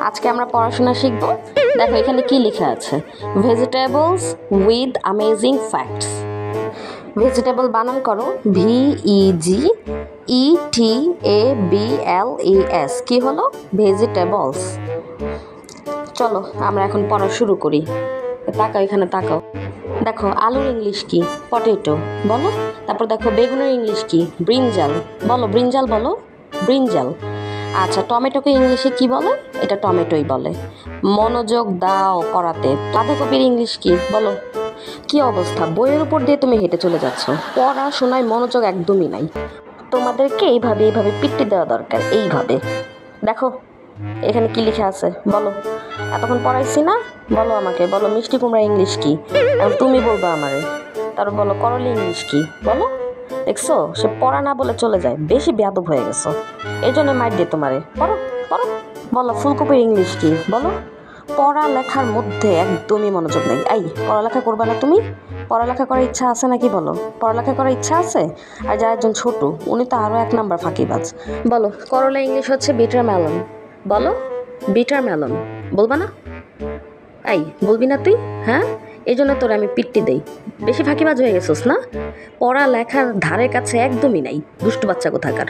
আজকে আমরা পড়াশোনা শিখব। দেখো এখানে কি লেখা আছে, vegetables with amazing facts. Vegetable বানান করো VEGETABLES। কি হলো? ভেজিটেবলস। চলো আমরা এখন পড়া শুরু করি। তাকাও, এখানে তাকাও। দেখো আলুর ইংলিশ কি? পটেটো বলো। তারপর দেখো বেগুনের ইংলিশ কি? ব্রিঞ্জাল বলো। ব্রিঞ্জাল বলো, ব্রিঞ্জাল। আচ্ছা, টমেটোকে ইংলিশে কি বলে? এটা টমেটোই বলে। মনোযোগ দাও করাতে। বাঁধাকপির ইংলিশ কি বলো? কি অবস্থা, বইয়ের উপর দিয়ে তুমি হেঁটে চলে যাচ্ছ, পড়াশোনায় মনোযোগ একদমই নাই। তোমাদেরকে এইভাবে পিট্টি দেওয়া দরকার, এইভাবে। দেখো এখানে কি লেখা আছে বলো। এতক্ষণ পড়াইছি না? বলো আমাকে, বলো মিষ্টি কুমড়া ইংলিশ কি? এখন তুমি বলবা আমারে। তারপর বলো করলা ইংলিশ কি? বলো। দেখছো, সে পড়া না বলে চলে যায়, বেশি বেয়াদব হয়ে গেছো, এই জন্য মাইর দিয়ে তোমারে। পড়ো পড়ো। বলো ফুলকপির ইংলিশ কি? বলো। পড়ালেখার মধ্যে একদমই মনোযোগ নেই। এই পড়ালেখা করবে না তুমি? পড়ালেখা করার ইচ্ছা আছে নাকি বলো? পড়ালেখা করার ইচ্ছা আছে? আর যার একজন ছোট, উনি তো আরও 1 নাম্বার ফাঁকিবাজ। বলো করলা ইংলিশ হচ্ছে বিটার মেলন। বলো বিটার মেলন। বলবা না? এই বলবি না তুই? হ্যাঁ, এই জন্য তোর আমি পিট্টি দেই। বেশি ফাঁকিবাজ হয়ে গেছোস না? পড়ালেখার ধারে কাছে একদমই নাই, দুষ্টু বাচ্চা কোথাকার।